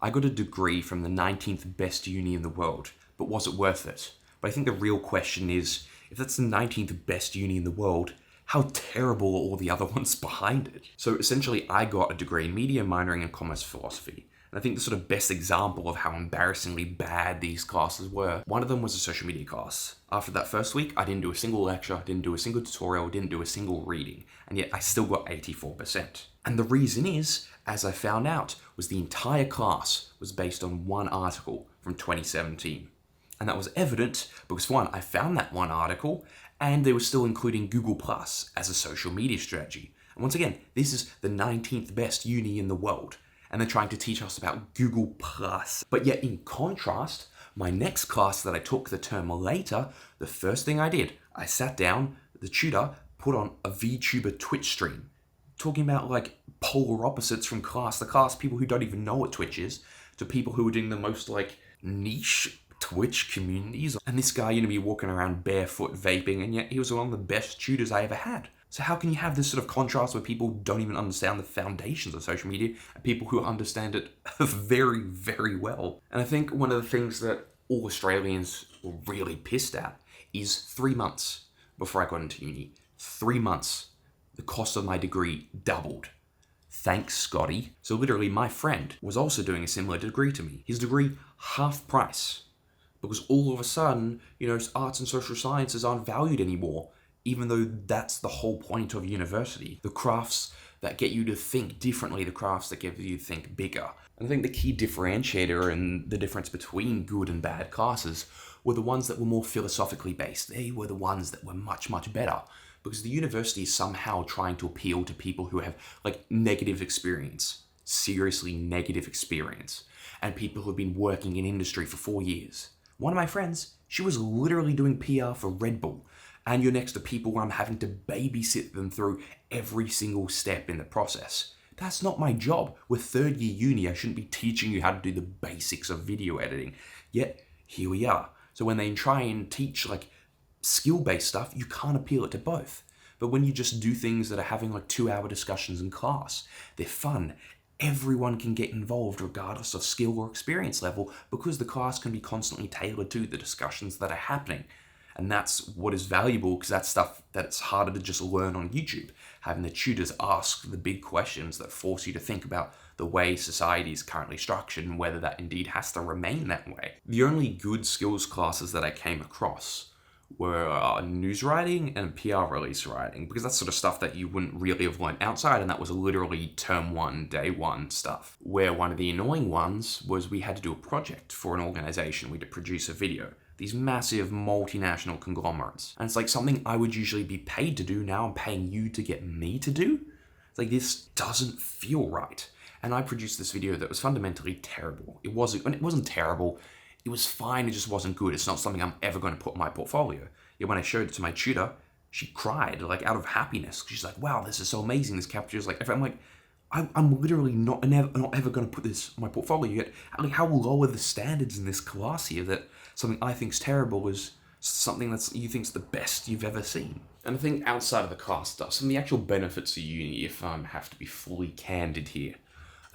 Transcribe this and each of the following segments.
I got a degree from the 19th best uni in the world, but was it worth it? But I think the real question is, if that's the 19th best uni in the world, how terrible are all the other ones behind it? So essentially, I got a degree in media, minoring in commerce philosophy. And I think the sort of best example of how embarrassingly bad these classes were, one of them was a social media class. After that first week, I didn't do a single lecture, didn't do a single tutorial, didn't do a single reading, and yet I still got 84%. And the reason is, as I found out, was the entire class was based on one article from 2017. And that was evident because, for one, I found that one article and they were still including Google Plus as a social media strategy. And once again, this is the 19th best uni in the world, and they're trying to teach us about Google Plus. But yet, in contrast, my next class that I took the term later, the first thing I did, I sat down, the tutor put on a VTuber Twitch stream, talking about like polar opposites from class to class, people who don't even know what Twitch is, to people who are doing the most like niche Twitch communities. And this guy, be walking around barefoot vaping, and yet he was one of the best tutors I ever had. So how can you have this sort of contrast where people don't even understand the foundations of social media and people who understand it very, very well? And I think one of the things that all Australians were really pissed at is 3 months before I got into uni. 3 months. The cost of my degree doubled. Thanks, Scotty. So literally, my friend was also doing a similar degree to me. His degree, half price. Because all of a sudden, arts and social sciences aren't valued anymore, even though that's the whole point of university. The crafts that get you to think differently, the crafts that get you to think bigger. And I think the key differentiator and the difference between good and bad classes were the ones that were more philosophically based. They were the ones that were much, much better. Because the university is somehow trying to appeal to people who have negative experience, seriously negative experience, and people who have been working in industry for 4 years. One of my friends, she was literally doing PR for Red Bull, and you're next to people where I'm having to babysit them through every single step in the process. That's not my job. With third year uni, I shouldn't be teaching you how to do the basics of video editing. Yet, here we are. So when they try and teach skill-based stuff, you can't appeal it to both. But when you just do things that are having 2-hour discussions in class, they're fun. Everyone can get involved regardless of skill or experience level because the class can be constantly tailored to the discussions that are happening. And that's what is valuable because that's stuff that's harder to just learn on YouTube. Having the tutors ask the big questions that force you to think about the way society is currently structured and whether that indeed has to remain that way. The only good skills classes that I came across were news writing and PR release writing, because that's sort of stuff that you wouldn't really have learned outside, and that was literally term 1, day 1 stuff. Where one of the annoying ones was we had to do a project for an organization. We had to produce a video. These massive multinational conglomerates. And it's something I would usually be paid to do. Now I'm paying you to get me to do? It's this doesn't feel right. And I produced this video that was fundamentally terrible. It wasn't terrible. It was fine, it just wasn't good. It's not something I'm ever going to put in my portfolio. Yet when I showed it to my tutor, she cried, out of happiness. She's like, wow, this is so amazing. This captures, I'm like, I'm literally not ever going to put this in my portfolio yet. How low are the standards in this class here that something I think's terrible is something you think's the best you've ever seen? And I think outside of the class stuff, some of the actual benefits of uni, if I have to be fully candid here,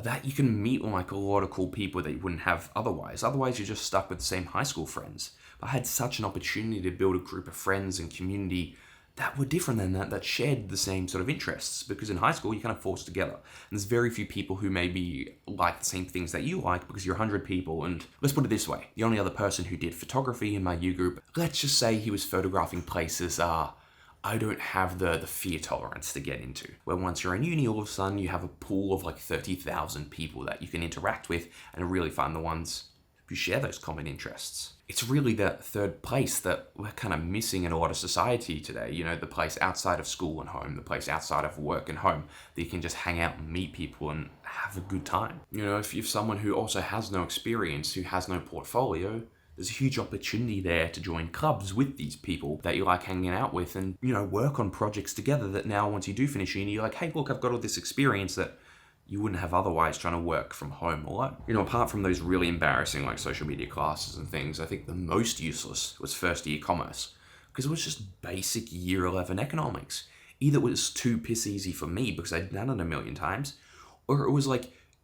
that you can meet a lot of cool people that you wouldn't have otherwise. Otherwise, you're just stuck with the same high school friends. But I had such an opportunity to build a group of friends and community that were different than that shared the same sort of interests. Because in high school, you're kind of forced together. And there's very few people who maybe like the same things that you like because you're 100 people. And let's put it this way. The only other person who did photography in my U group, let's just say he was photographing places I don't have the fear tolerance to get into. Where once you're in uni, all of a sudden you have a pool of 30,000 people that you can interact with and really find the ones who share those common interests. It's really that third place that we're kind of missing in a lot of society today. The place outside of school and home, the place outside of work and home, that you can just hang out and meet people and have a good time. If you're someone who also has no experience, who has no portfolio, there's a huge opportunity there to join clubs with these people that you like hanging out with and, work on projects together that now once you do finish uni, you're like, hey, look, I've got all this experience that you wouldn't have otherwise trying to work from home alone. Apart from those really embarrassing social media classes and things, I think the most useless was first year commerce because it was just basic year 11 economics. Either it was too piss easy for me because I'd done it a million times, or it was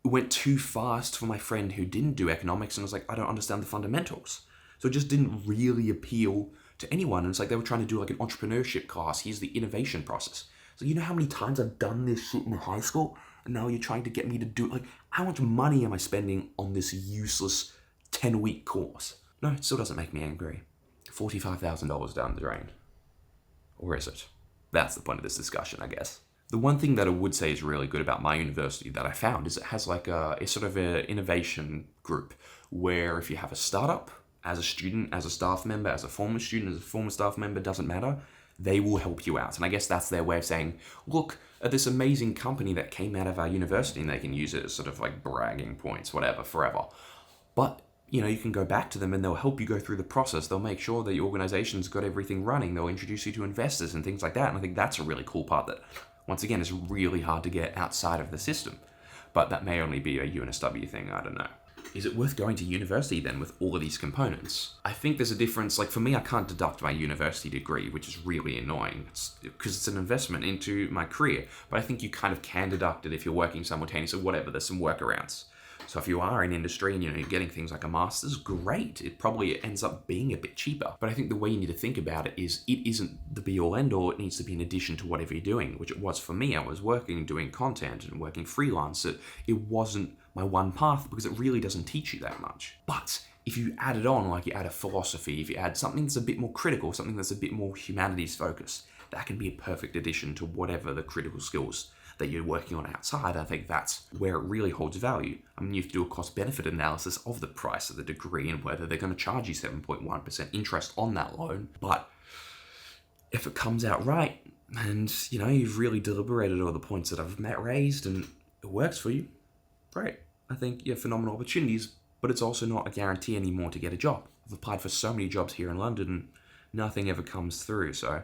went too fast for my friend who didn't do economics and was like, I don't understand the fundamentals. So it just didn't really appeal to anyone. And it's like they were trying to do like an entrepreneurship class. Here's the innovation process. So you know how many times I've done this shit in high school? And now you're trying to get me to do it. Like, how much money am I spending on this useless 10-week course? No, it still doesn't make me angry. $45,000 down the drain. Or is it? That's the point of this discussion, I guess. The one thing that I would say is really good about my university that I found is it has like a sort of an innovation group where if you have a startup, as a student, as a staff member, as a former student, as a former staff member, doesn't matter, they will help you out. And I guess that's their way of saying, look at this amazing company that came out of our university, and they can use it as sort of like bragging points, whatever, forever. But you can go back to them and they'll help you go through the process. They'll make sure that your organization's got everything running. They'll introduce you to investors and things like that. And I think that's a really cool part that, once again, is really hard to get outside of the system. But that may only be a UNSW thing, I don't know. Is it worth going to university then with all of these components? I think there's a difference. Like for me, I can't deduct my university degree, which is really annoying because it's an investment into my career. But I think you kind of can deduct it if you're working simultaneously, whatever, there's some workarounds. So if you are in industry and you're getting things like a master's, great. It probably ends up being a bit cheaper. But I think the way you need to think about it is it isn't the be-all end-all. It needs to be in addition to whatever you're doing, which it was for me. I was working, doing content and working freelance. It wasn't my one path because it really doesn't teach you that much. But if you add it on, like you add a philosophy, if you add something that's a bit more critical, something that's a bit more humanities focused, that can be a perfect addition to whatever the critical skills that you're working on outside. I think that's where it really holds value. I mean, you have to do a cost-benefit analysis of the price of the degree and whether they're going to charge you 7.1% interest on that loan. But if it comes out right and, you've really deliberated all the points that I've raised and it works for you, great. I think you have phenomenal opportunities, but it's also not a guarantee anymore to get a job. I've applied for so many jobs here in London and nothing ever comes through, so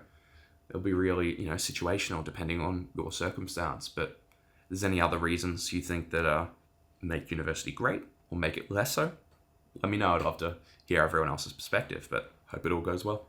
it'll be really, situational depending on your circumstance. But if there's any other reasons you think that make university great or make it less so, let me know. I'd love to hear everyone else's perspective, but hope it all goes well.